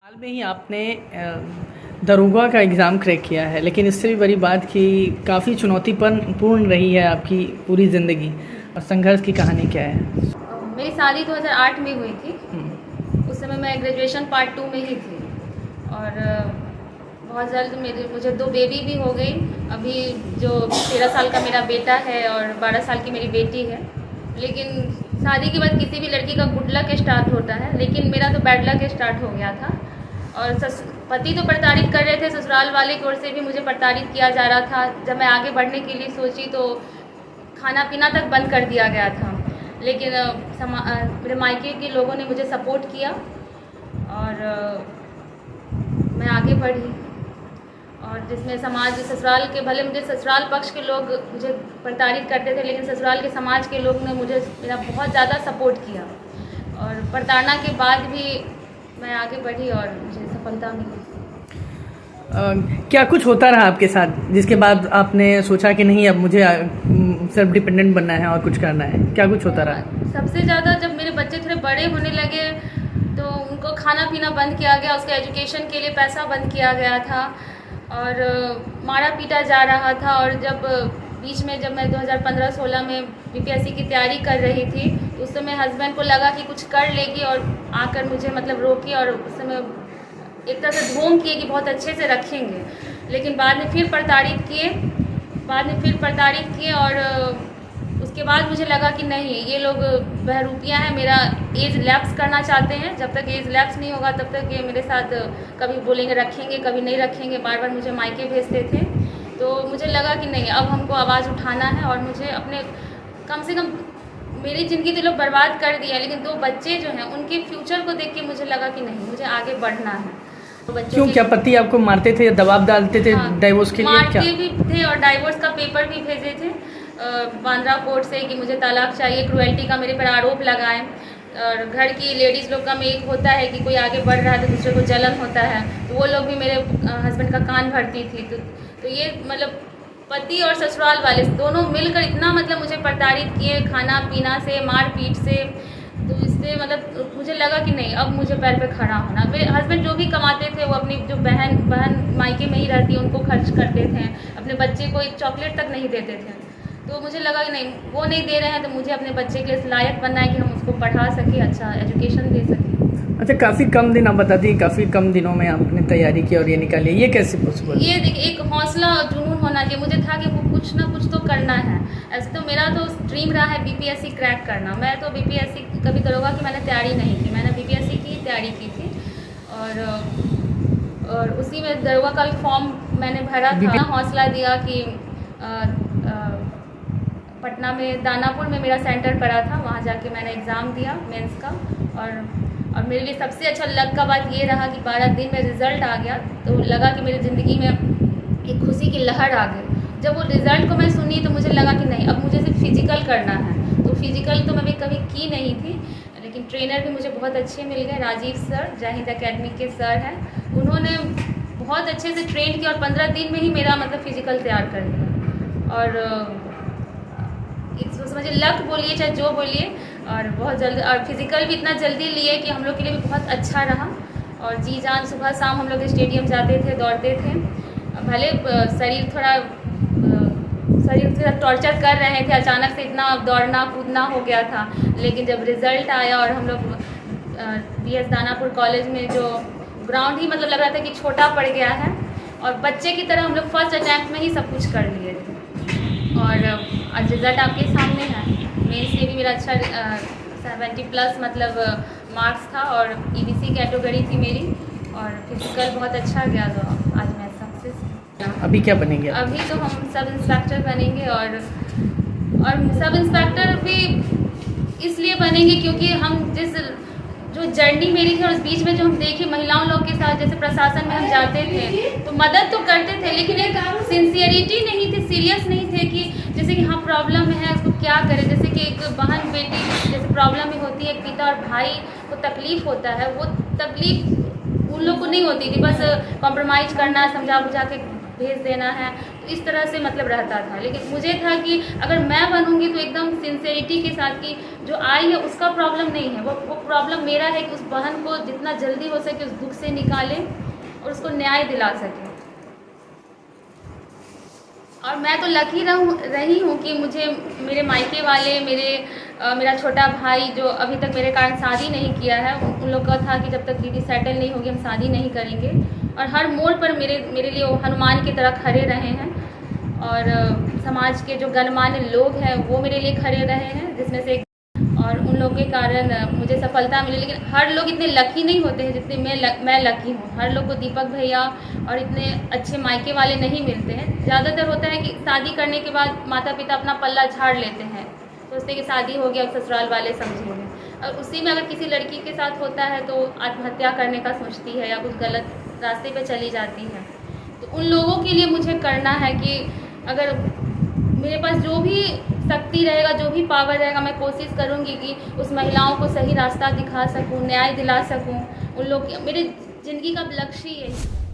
हाल में ही आपने दरोगा का एग्ज़ाम क्रैक किया है, लेकिन इससे भी बड़ी बात कि काफ़ी चुनौतीपूर्ण रही है आपकी पूरी ज़िंदगी और संघर्ष की कहानी क्या है? मेरी शादी 2008 में हुई थी। उस समय मैं ग्रेजुएशन पार्ट 2 में ही थी और बहुत जल्द मुझे 2 बेबी भी हो गई। अभी जो 13 साल का मेरा बेटा है और 12 साल की मेरी बेटी है। लेकिन शादी के बाद किसी भी लड़की का गुड लक स्टार्ट होता है, लेकिन मेरा तो बैड लक स्टार्ट हो गया था। और पति तो प्रताड़ित कर रहे थे, ससुराल वाले की ओर से भी मुझे प्रताड़ित किया जा रहा था। जब मैं आगे बढ़ने के लिए सोची तो खाना पीना तक बंद कर दिया गया था। लेकिन मेरे मायके के लोगों ने मुझे सपोर्ट किया और मैं आगे बढ़ी। और जिसमें समाज ससुराल के, भले मुझे ससुराल पक्ष के लोग मुझे प्रताड़ित करते थे, लेकिन ससुराल के समाज के लोग ने मुझे मेरा बहुत ज़्यादा सपोर्ट किया और प्रताड़ना के बाद भी मैं आगे बढ़ी और मुझे सफलता मिली। क्या कुछ होता रहा आपके साथ जिसके बाद आपने सोचा कि नहीं, अब मुझे सेल्फ डिपेंडेंट बनना है और कुछ करना है? क्या कुछ होता रहा? सबसे ज़्यादा जब मेरे बच्चे थोड़े बड़े होने लगे तो उनको खाना पीना बंद किया गया, उसके एजुकेशन के लिए पैसा बंद किया गया था और मारा पीटा जा रहा था। और जब बीच में जब मैं 2015-16 में बीपीएससी की तैयारी कर रही थी, उस समय हस्बैंड को लगा कि कुछ कर लेगी और आकर मुझे मतलब रोकी और उस समय एक तरह से ढोंग किए कि बहुत अच्छे से रखेंगे। लेकिन बाद में फिर प्रताड़ित किए और उसके बाद मुझे लगा कि नहीं, ये लोग बहरूपियाँ हैं, मेरा एज लैप्स करना चाहते हैं। जब तक एज लैप्स नहीं होगा तब तक ये मेरे साथ कभी बोलेंगे रखेंगे, कभी नहीं रखेंगे, बार बार मुझे मायके भेजते थे। तो मुझे लगा कि नहीं, अब हमको आवाज़ उठाना है और मुझे अपने कम से कम, मेरी ज़िंदगी तो लोग बर्बाद कर दिया, लेकिन 2 बच्चे जो हैं उनके फ्यूचर को देख के मुझे लगा कि नहीं, मुझे आगे बढ़ना है। तो क्यों, क्या पति आपको मारते थे या दबाव डालते थे? हाँ, डाइवोर्स के लिए क्या? मारते भी थे और डाइवोर्स का पेपर भी भेजे थे बांद्रा कोर्ट से कि मुझे तलाक चाहिए, क्रुएल्टी का मेरे पर आरोप लगाएं। और घर की लेडीज़ लोग का में एक होता है कि कोई आगे बढ़ रहा है तो दूसरे को जलन होता है, तो वो लोग भी मेरे हस्बैंड का कान भरती थी। तो ये मतलब पति और ससुराल वाले दोनों मिलकर इतना मतलब मुझे प्रताड़ित किए, खाना पीना से, मार पीट से। तो इससे मतलब मुझे लगा कि नहीं, अब मुझे पैर पे खड़ा होना। मेरे हस्बैंड जो भी कमाते थे वो अपनी जो बहन मायके में ही रहती है उनको खर्च करते थे, अपने बच्चे को एक चॉकलेट तक नहीं देते थे। तो मुझे लगा कि नहीं, वो नहीं दे रहे हैं तो मुझे अपने बच्चे के लिए लायक बनना है कि हम उसको पढ़ा सकें, अच्छा एजुकेशन दे सकें। अच्छा, काफ़ी कम दिन, आप बताती हैं काफ़ी कम दिनों में आपने तैयारी की और ये निकाली, ये कैसे पॉसिबल? ये देखिए, एक हौसला और जुनून होना चाहिए। मुझे था कि वो कुछ ना कुछ तो करना है। ऐसे तो मेरा तो ड्रीम रहा है बीपीएससी क्रैक करना। मैं तो बीपीएससी कभी दरोगा की मैंने तैयारी नहीं की, मैंने बीपीएससी की तैयारी की थी और उसी में दरोगा का भी फॉर्म मैंने भरा था। हौसला दिया कि पटना में दानापुर में मेरा सेंटर पड़ा था, वहाँ जाके मैंने एग्ज़ाम दिया मेंस का। और मेरे लिए सबसे अच्छा लक का बात ये रहा कि 12 दिन में रिज़ल्ट आ गया, तो लगा कि मेरी ज़िंदगी में एक खुशी की लहर आ गई। जब वो रिज़ल्ट को मैं सुनी तो मुझे लगा कि नहीं, अब मुझे सिर्फ फिज़िकल करना है। तो फिज़िकल तो मैं कभी की नहीं थी, लेकिन ट्रेनर भी मुझे बहुत अच्छे मिल गए। राजीव सर, जय हिंद अकेडमी के सर हैं, उन्होंने बहुत अच्छे से ट्रेन किया और 15 दिन में ही मेरा मतलब फ़िज़िकल तैयार कर दिया। और समझिए लक बोलिए चाहे जो बोलिए, और बहुत जल्द, और फिज़िकल भी इतना जल्दी लिए कि हम लोग के लिए भी बहुत अच्छा रहा। और जी जान सुबह शाम हम लोग स्टेडियम जाते थे, दौड़ते थे। भले शरीर से टॉर्चर कर रहे थे, अचानक से इतना दौड़ना कूदना हो गया था। लेकिन जब रिज़ल्ट आया और हम लोग बीएस दानापुर कॉलेज में जो ग्राउंड ही मतलब लग रहा था कि छोटा पड़ गया है, और बच्चे की तरह हम लोग फर्स्ट अटैम्प्ट में ही सब कुछ कर लिए थे। और आज रिज़ल्ट आपके सामने है। मेंस में भी मेरा अच्छा 70+ मतलब मार्क्स था और ईबीसी कैटेगरी थी मेरी, और फिजिकल बहुत अच्छा गया, तो आज मैं सक्सेस। अभी क्या बनेंगे? अभी तो हम सब इंस्पेक्टर बनेंगे और सब इंस्पेक्टर भी इसलिए बनेंगे क्योंकि हम जो जर्नी मेरी थी और उस बीच में जो हम देखे महिलाओं लोग के साथ, जैसे प्रशासन में हम जाते थे तो मदद तो करते थे, लेकिन एक सिंसियरिटी नहीं थी, सीरियस नहीं थे कि जैसे कि हाँ प्रॉब्लम है उसको क्या करें। जैसे कि एक बहन बेटी जैसे प्रॉब्लम में होती है, एक पिता और भाई को तकलीफ़ होता है, वो तकलीफ़ उन लोग को नहीं होती थी, बस कॉम्प्रोमाइज़ करना, समझा बुझा के भेज देना है। तो इस तरह से मतलब रहता था। लेकिन मुझे था कि अगर मैं बनूंगी तो एकदम सिंसेरिटी के साथ कि जो आई है उसका प्रॉब्लम नहीं है, वो प्रॉब्लम मेरा है कि उस बहन को जितना जल्दी हो सके उस दुख से निकालें और उसको न्याय दिला सकें। और मैं तो लकी रही हूँ कि मुझे मेरे मायके वाले, मेरा छोटा भाई जो अभी तक मेरे कारण शादी नहीं किया है, उन लोग का था कि जब तक दीदी सेटल नहीं होगी हम शादी नहीं करेंगे। और हर मोड़ पर मेरे लिए वो हनुमान की तरह खड़े रहे हैं। और समाज के जो गणमान्य लोग हैं वो मेरे लिए खड़े रहे हैं, जिसमें से और उन लोगों के कारण मुझे सफलता मिली। लेकिन हर लोग इतने लकी नहीं होते हैं जितने मैं लकी हूँ। हर लोग को दीपक भैया और इतने अच्छे मायके वाले नहीं मिलते हैं। ज़्यादातर होता है कि शादी करने के बाद माता पिता अपना पल्ला झाड़ लेते हैं, सोचते कि शादी हो गया ससुराल वाले समझेंगे। और उसी में अगर किसी लड़की के साथ होता है तो आत्महत्या करने का सोचती है या कुछ गलत रास्ते पे चली जाती है। तो उन लोगों के लिए मुझे करना है कि अगर मेरे पास जो भी शक्ति रहेगा, जो भी पावर रहेगा, मैं कोशिश करूँगी कि उस महिलाओं को सही रास्ता दिखा सकूँ, न्याय दिला सकूँ। उन लोग मेरे ज़िंदगी का लक्ष्य यही है।